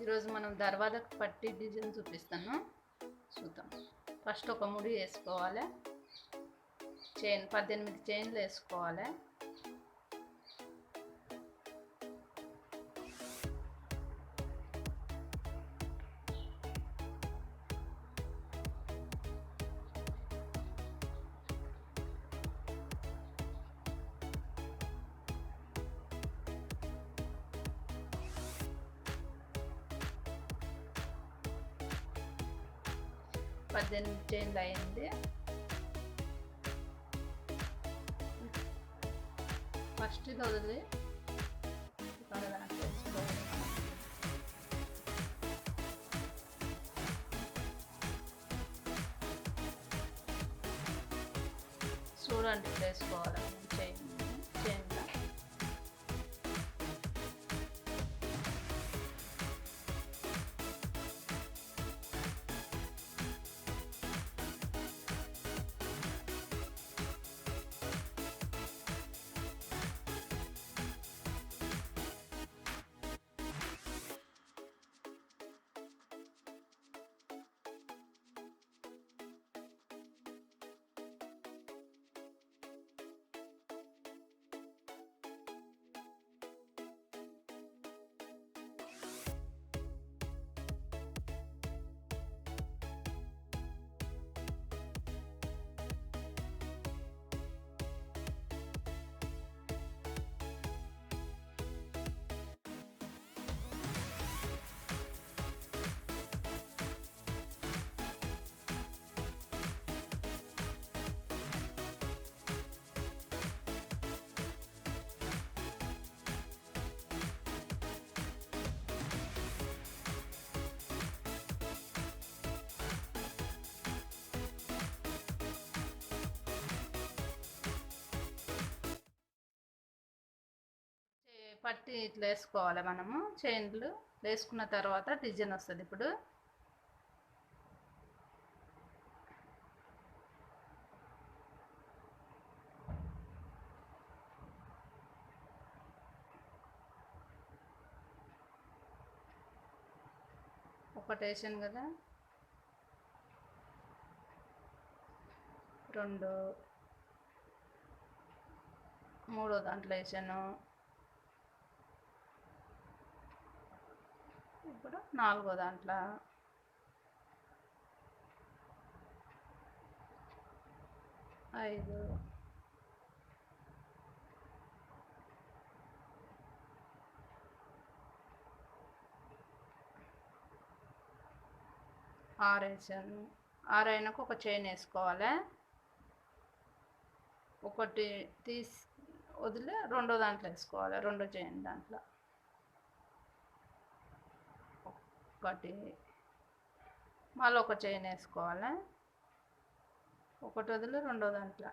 ఈరోజు మనం దర్వాజకు పట్టి డిజైన్ చూపిస్తాను, చూద్దాం. ఫస్ట్ ఒక ముడి వేసుకోవాలి, చైన్ 18 చైన్లు వేసుకోవాలి. పద్దెనిమిది చైన్లు అయింది. ఫస్ట్ ఇది వదిలి ఇక్కడ దాంట్లో వేసుకోవాలి. చూడండి ఇట్లా వేసుకోవాలి చైన్లో. పట్టి ఇట్లా వేసుకోవాలి. మనము చైన్లు వేసుకున్న తర్వాత డిజైన్ వస్తుంది. ఇప్పుడు ఒకటి వేసాను కదా, 2 3 దాంట్లో వేసాను. ఇప్పుడు 4 దాంట్లో, 5, 6 వేసాను. 6 అయినాక ఒక చైన్ వేసుకోవాలి. ఒకటి తీసి వదిలి రెండో దాంట్లో వేసుకోవాలి. రెండో చైన్ దాంట్లో ఒకటి, మళ్ళీ ఒక చైన్ వేసుకోవాలి. ఒకటి వదిలి రెండో దాంట్లో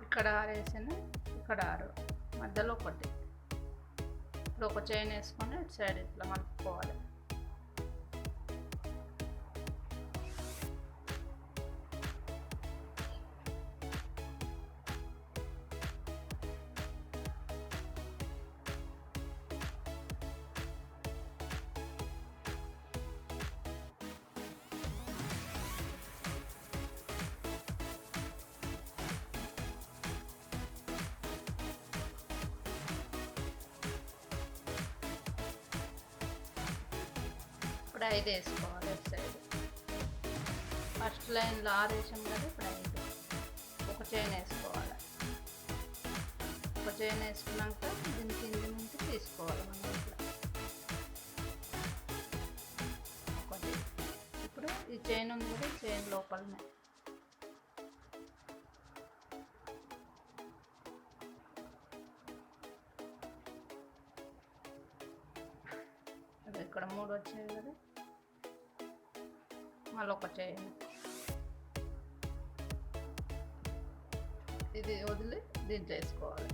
ఇక్కడ 6 వేసాను, ఇక్కడ 6, మధ్యలో ఒకటి. ఇప్పుడు ఒక చైన్ వేసుకొని ఇటు సైడ్ ఇట్లా మలుపుకోవాలి. ఇప్పుడు 5 వేసుకోవాలి ఇటు సైడ్. ఫస్ట్ లైన్లో 6 వేసాం కదా, ఇప్పుడు 5. ఒక చైన్ వేసుకోవాలి. ఒక చైన్ వేసుకున్నాక దీని కింద నుంచి తీసుకోవాలి మనం ఇట్లా ఒకటి. ఇప్పుడు ఈ చైన్ ఉంది కదా, చైన్ లోపలనే ఇక్కడ 3 వచ్చాయి కదా, మళ్ళీ ఒక చైన్ ఇది వదిలి దీంట్లో వేసుకోవాలి.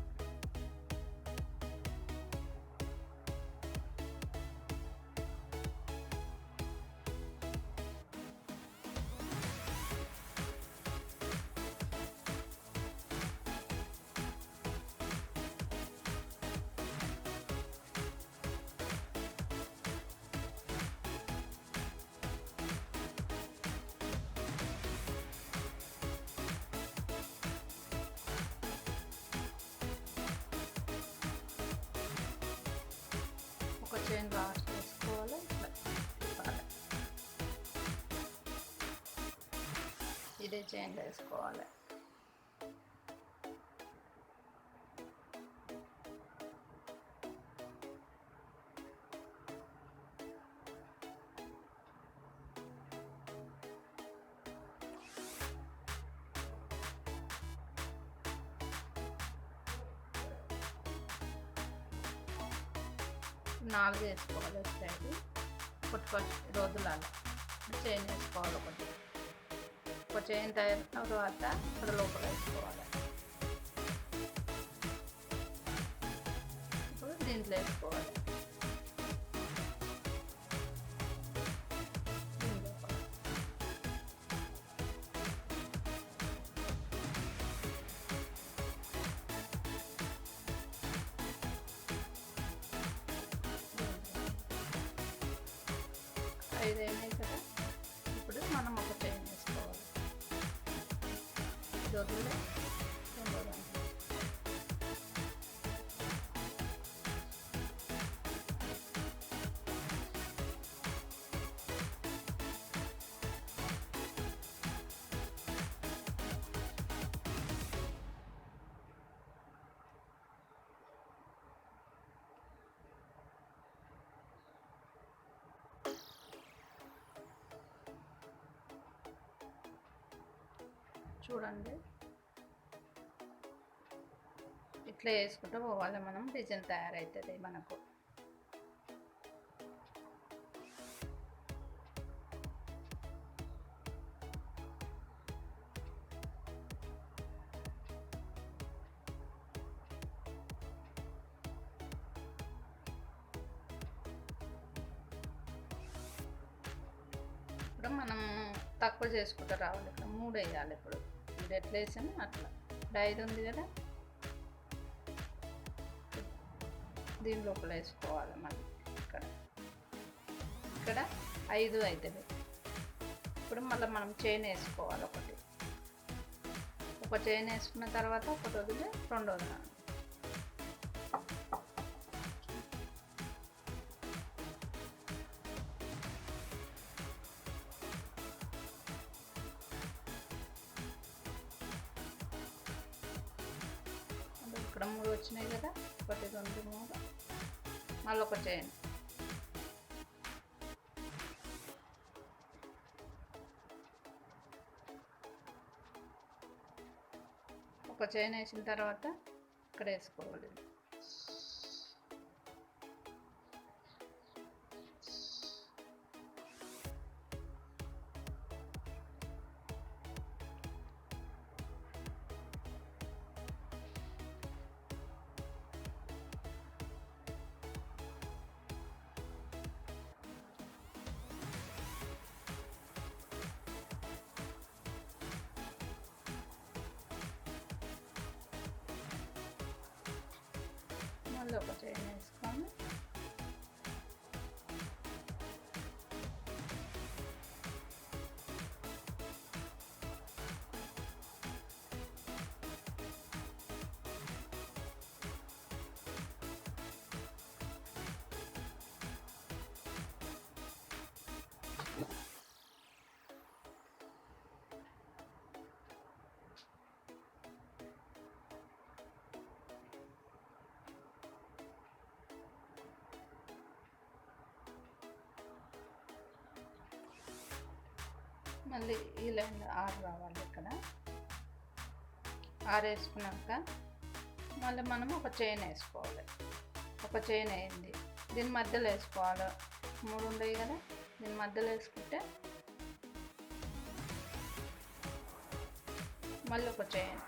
ఒక చైన్ లాస్ట్ వేసుకోవాలి. ఇదే చైన్ వేసుకోవాలి. నాలుగు వేసుకోవాలి. సైడ్ కొట్టుకొని రోజులాగా చైన్ వేసుకోవాలి. ఒక చైన్ తయారు తర్వాత ఇక్కడ లోపల వేసుకోవాలి. ఇప్పుడు దీంట్లో వేసుకోవాలి. ఐదు అయినాయి కదా, ఇప్పుడు మనం ఒక చైన్ వేసుకోవాలి. వదిలే రెండో దాంట్లో చూడండి. ఇట్లా వేసుకుంటూ పోవాలి. మనం డిజైన్ తయారవుతుంది మనకు. ఇప్పుడు మనం తక్కువ చేసుకుంటూ రావాలి. ఇక్కడ 3 వేయాలి. ఇప్పుడు ఇది ఎట్లా వేసాను అట్లా. ఇప్పుడు 5 ఉంది కదా, దీని లోపల వేసుకోవాలి. మళ్ళీ ఇక్కడ 5 అవుతుంది. ఇప్పుడు మళ్ళీ మనం చైన్ వేసుకోవాలి. ఒక చైన్ వేసుకున్న తర్వాత ఒకటి వదిలి రెండోది. ఇక్కడ 3 వచ్చినాయి కదా, 1 2 3, మళ్ళీ ఒక చైన్. ఒక చైన్ వేసిన తర్వాత ఇక్కడ వేసుకోవాలి. మళ్ళీ ఒక చైన్ వేసుకొని మళ్ళీ ఈ లైన్లో 6 రావాలి. ఇక్కడ 6 వేసుకున్నాక మళ్ళీ మనం ఒక చైన్ వేసుకోవాలి. ఒక చైన్ అయింది, దీని మధ్యలో వేసుకోవాలి. 3 ఉన్నాయి కదా, దీని మధ్యలో వేసుకుంటే మళ్ళీ ఒక చైన్,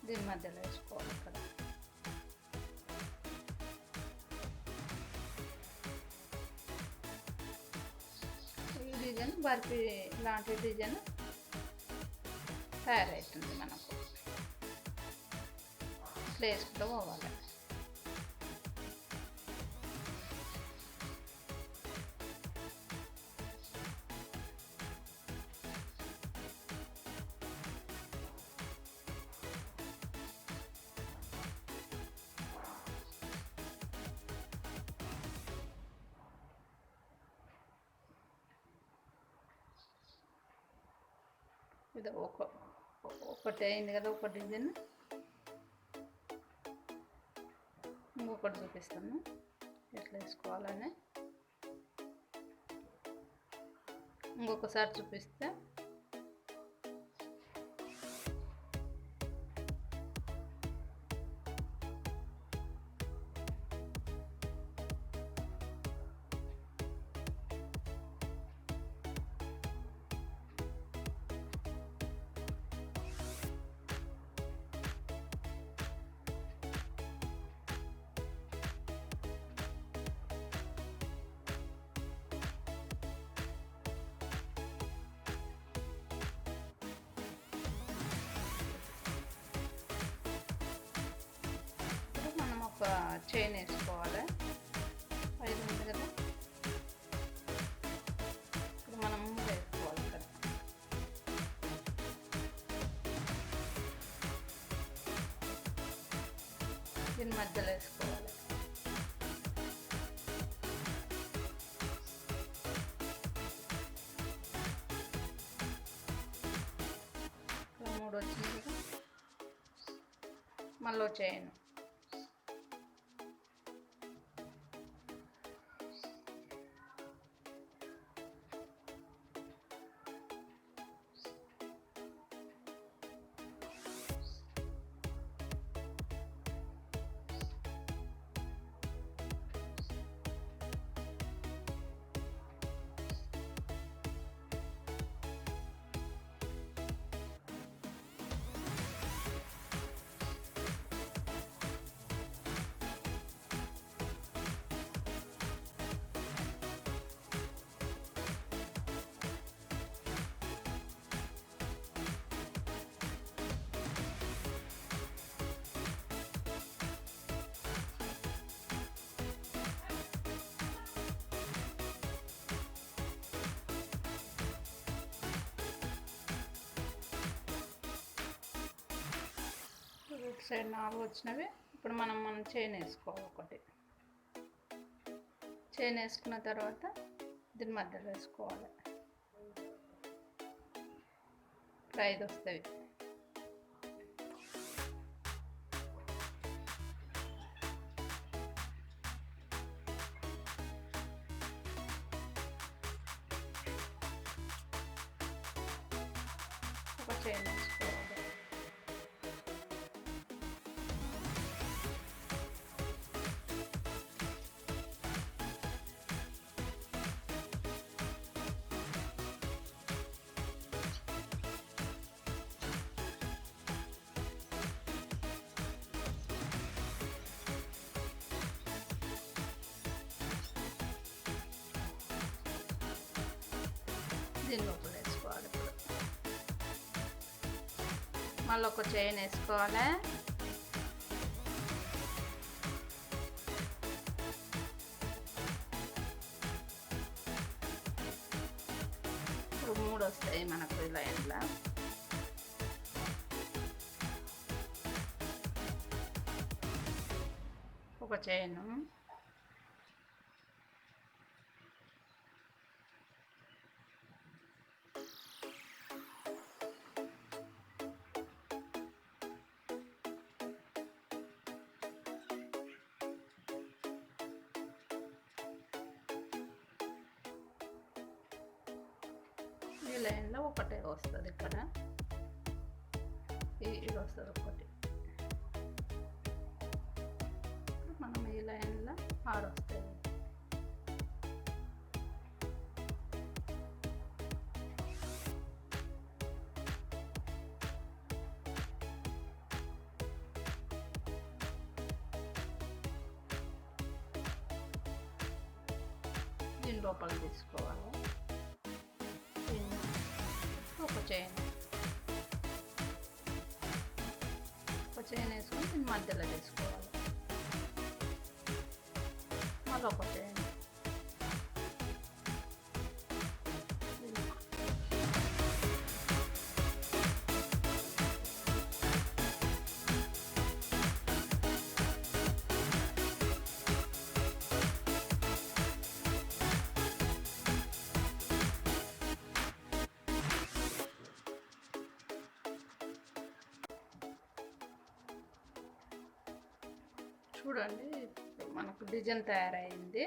దీని మధ్యలో వేసుకోవాలి ఇక్కడ. ఈ డిజైన్ బర్ఫీ లాంటి డిజైన్ తయారవుతుంది మనకు. ఇట్లా వేసుకుంటూ పోవాలి. ఇది ఒకటి అయింది కదా, ఒక డిజైన్. ఇంకొకటి చూపిస్తాను ఎట్లా వేసుకోవాలని. ఇంకొకసారి చూపిస్తే ఒక చైన్ వేసుకోవాలి. 5 ఉంది కదా, ఇప్పుడు మనం వేసుకోవాలి ఇక్కడ. దీని మధ్యలో వేసుకోవాలి. ఇక్కడ 3 వచ్చింది కదా, మళ్ళీ చైన్. ఇటు సైడ్ 4 వచ్చినవి. ఇప్పుడు మనం చైన్ వేసుకోవాలి. ఒకటి చైన్ వేసుకున్న తర్వాత దీని మధ్యలో వేసుకోవాలి. 5 వస్తాయి. ఒక చైన్ వేసుకోవాలి. దీని లోపల వేసుకోవాలి. ఇప్పుడు మళ్ళీ ఒక చైన్ వేసుకోవాలి. ఇప్పుడు 3 వస్తాయి మనకు ఈ లైన్లో. ఒక చైను, ఈ లైన్లో ఒకటే వస్తుంది. ఇక్కడ ఇది వస్తుంది ఒకటి. 6 వస్తాయి. దీని లోపల తీసుకోవాలి. ఒక చైన్ వేసుకొని దీన్ని మధ్యలో తీసుకోవాలి. మళ్ళీ ఒక చైన్. చూడండి మనకు డిజైన్ తయారైంది.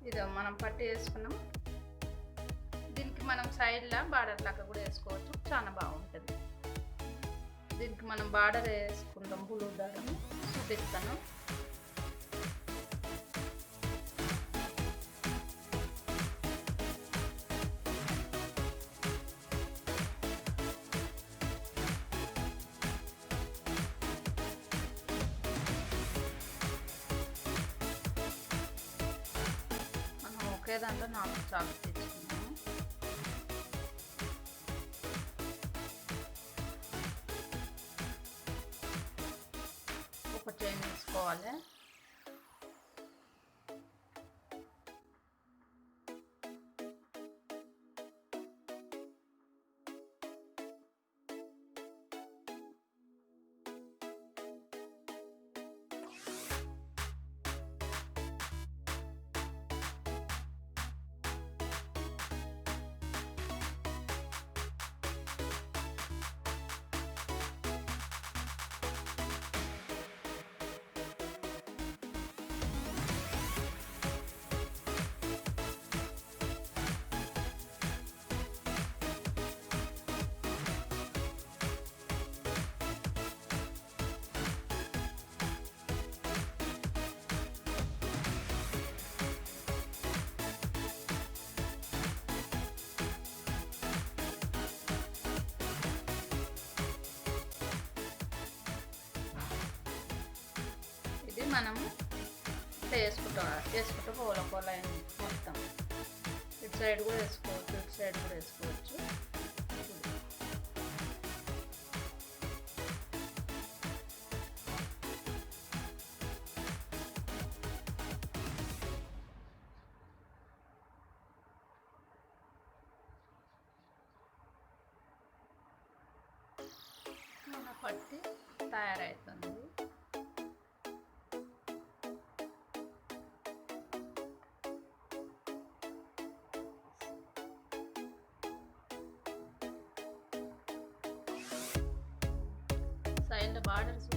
ఇదో మనం పట్టి వేసుకున్నాం. దీనికి మనం సైడ్లా బార్డర్ లాగా కూడా వేసుకోవచ్చు, చాలా బాగుంటుంది. దీనికి మనం బార్డర్ వేసుకుందాం. బ్లూ దారం చూపిస్తాను. ఒకే దాంట్లో 4 చాక్స్ తీసుకున్నాము. ఒక చైన్ వేసుకోవాలి. మనము వేసుకుంటూ పోల మొత్తం ఇటు సైడ్ కూడా వేసుకోవచ్చు, ఇటు సైడ్ కూడా వేసుకోవచ్చు. మన పట్టి తయారవుతుంది. Side borders